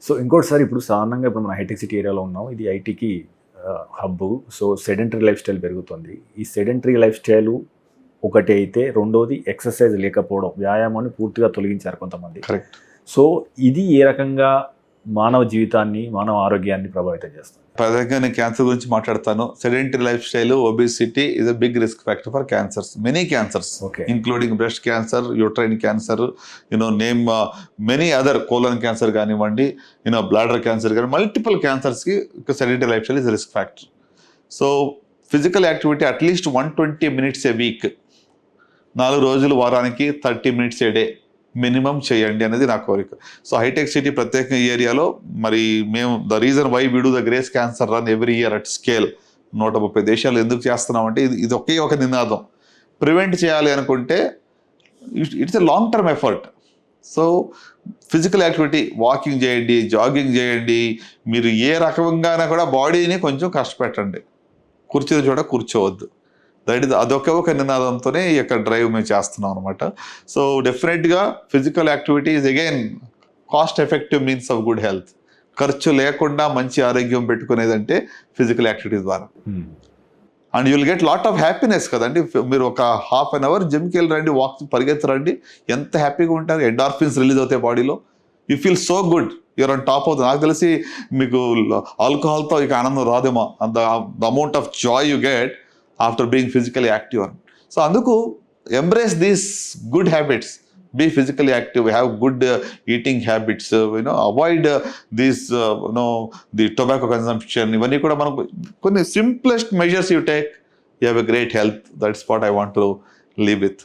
So ఇంకోటిసారి ఇప్పుడు సాధారణంగా ఇప్పుడు మన హైటెక్ సిటీ ఏరియాలో ఉన్నాం. ఇది ఐటీకి hub. So sedentary life style పెరుగుతుంది. ఈ సెడెంటరీ లైఫ్ స్టైల్ ఒకటి అయితే, రెండోది ఎక్సర్సైజ్ లేకపోవడం, వ్యాయామాన్ని పూర్తిగా తొలగించారు కొంతమంది. కరెక్ట్. సో ఇది ఏ రకంగా మానవ జీవితాన్ని, మానవ ఆరోగ్యాన్ని ప్రభావితం చేస్తుంది? ప్రధానంగా నేను క్యాన్సర్ గురించి మాట్లాడతాను. Sedentary life style, obesity is a big risk factor for cancers, many cancers, including breast cancer, uterine cancer, name many other, colon cancer కానివ్వండి, బ్లాడర్ క్యాన్సర్ కానీ, మల్టిపుల్ క్యాన్సర్స్కి sedentary life style is risk factor. So physical activity at least 120 minutes a week, 4 రోజులు వారానికి 30 minutes a day minimum చేయండి అనేది నా కోరిక. So hitech city ప్రత్యేక ఏరియాలో మరి మేము the reason why we do the Grace cancer run every year at scale 130 దేశాలు ఎందుకు చేస్తున్నామంటే ఇది ఒకే ఒక నినాదం. ప్రివెంట్ చేయాలి అనుకుంటే it's a long term effort. So physical activity, walking చేయండి, జాగింగ్ చేయండి, మీరు ఏ రకంగానే కూడా బాడీని కొంచెం కష్టపెట్టండి. కూర్చుని చోట కూర్చోవద్దు. అదొకే ఒక నినాదంతోనే ఈ యొక్క డ్రైవ్ మేము చేస్తున్నాం అనమాట. సో డెఫినెట్గా physical activity is again cost effective means of good health. ఖర్చు లేకుండా మంచి ఆరోగ్యం పెట్టుకునేదంటే ఫిజికల్ యాక్టివిటీ ద్వారా. And you'll get lot of happiness కదండి. మీరు ఒక ½ an hour జిమ్కి వెళ్ళి రండి, వాక్ పరిగెత్తరండి, ఎంత హ్యాపీగా ఉంటారు. ఎండార్ఫిన్స్ రిలీజ్ అవుతాయి బాడీలో. You feel so good, you're on top అవుతుంది. నాకు తెలిసి మీకు ఆల్కహాల్తో ఇక ఆనందం రాదేమో, the amount of joy you get after being physically active అని. సో అందుకు embrace these good habits, be physically active, have good eating habits, avoid these the tobacco consumption. ఇవన్నీ కూడా మనకు కొన్ని simplest measures you take, you have a great health. That's what I want to live with.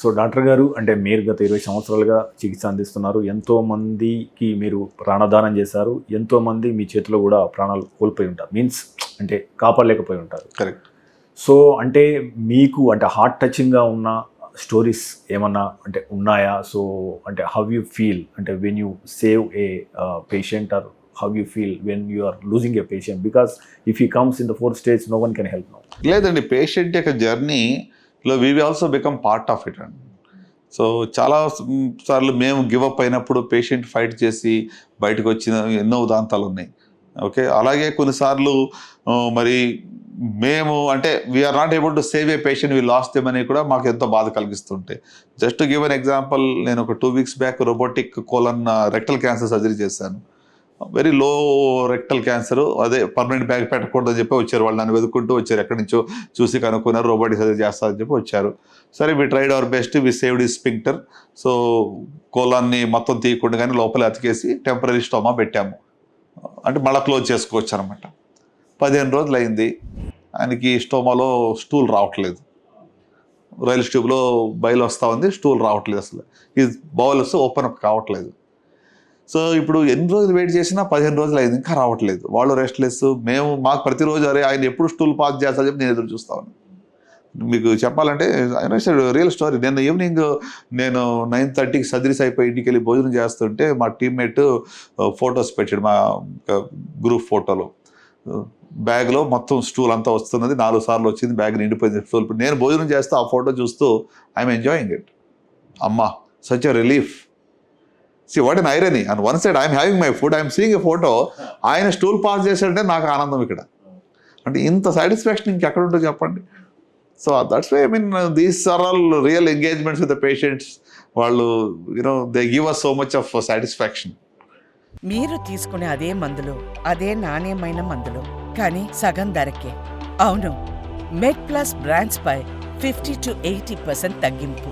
So doctor గారు, అంటే మీరు గత 20 సంవత్సరాలుగా చికిత్స అందిస్తున్నారు. ఎంతోమందికి మీరు ప్రాణదానం చేశారు. ఎంతోమంది మీ చేతిలో కూడా ప్రాణాలు కోల్పోయి ఉంటారు, మీన్స్ అంటే కాపాడలేకపోయి ఉంటారు. కరెక్ట్. సో అంటే మీకు అంటే హార్ట్ టచింగ్గా ఉన్న స్టోరీస్ ఏమన్నా అంటే ఉన్నాయా? సో అంటే హౌ యూ ఫీల్ అంటే when you save a patient, or how you feel when you are losing a patient? Because if he comes in the 4th stage, no one can help now. లేదండి, patient యొక్క జర్నీలో we also become part of it అండి. So చాలా సార్లు మేము give up అయినప్పుడు patient fight చేసి బయటకు వచ్చిన ఎన్నో ఉదాంతాలు ఉన్నాయి. ఓకే, అలాగే కొన్నిసార్లు మరి మేము అంటే we're not able to save a patient, we lost them అని కూడా మాకు ఎంతో బాధ కలిగిస్తుంటాయి. జస్ట్ గివ్ అన్ ఎగ్జాంపుల్, నేను ఒక 2 weeks back robotic colon rectal cancer surgery చేశాను. వెరీ లో రెక్టల్ క్యాన్సర్, అదే పర్మనెంట్ బ్యాగ్ పెట్టకూడదని చెప్పి వచ్చారు. వాళ్ళు నన్ను వెతుక్కుంటూ వచ్చారు, ఎక్కడి నుంచో చూసి కనుక్కున్నారు, రోబోటిక్ సర్జరీ చేస్తారని చెప్పి వచ్చారు. సరే, we tried our best, we saved ఈ స్పింక్టర్. సో కోలాన్ని మొత్తం తీయకుండా కానీ లోపల అతికేసి టెంపరీ స్టోమా పెట్టాము. అంటే మళ్ళీ క్లోజ్ చేసుకోవచ్చు అనమాట. 15 రోజులు అయింది, ఆయనకి స్టోమాలో స్టూల్ రావట్లేదు. రైల్ ట్యూబ్లో బయలు వస్తూ ఉంది, స్టూల్ రావట్లేదు, అసలు ఈ బౌల్స్ ఓపెన్ అప్ కావట్లేదు. సో ఇప్పుడు ఎన్ని రోజులు వెయిట్ చేసినా 15 రోజులు అయింది, ఇంకా రావట్లేదు. వాళ్ళు రెస్ట్లెస్, మాకు ప్రతిరోజు అరే ఆయన ఎప్పుడు స్టూల్ పాస్ చేస్తా చెప్పి నేను ఎదురు చూస్తాను. మీకు చెప్పాలంటే రియల్ స్టోరీ. నేను ఈవినింగ్ 9:30కి సర్జరీస్ అయిపోయి ఇంటికి వెళ్ళి భోజనం చేస్తుంటే మా టీమ్మేట్ ఫొటోస్ పెట్టాడు, మా గ్రూప్ ఫోటోలో. బ్యాగ్లో మొత్తం స్టూల్ అంతా వస్తున్నది, 4 సార్లు వచ్చింది, బ్యాగ్ నిండిపోయింది స్టూల్. నేను భోజనం చేస్తూ ఆ ఫోటో చూస్తూ ఐఎమ్ ఎంజాయింగ్ ఇట్. అమ్మా, such a relief. See what an irony. On one side I'm having my food, I'm seeing a photo, ఆయన స్టూల్ పాస్ చేశాడంటే నాకు ఆనందం ఇక్కడ. అంటే ఇంత సాటిస్ఫాక్షన్ ఇంకెక్కడ ఉంటుందో చెప్పండి. So that's why I mean these are all real engagements with the patients. వాళ్ళు they give us so much of satisfaction. మీరు తీసుకునే అదే మందులు, అదే నాణ్యమైన మందులు, కానీ సగం ధరకే. అవును, మెడ్ ప్లస్ బ్రాండ్స్ పై 50 to 80% తగ్గింపు.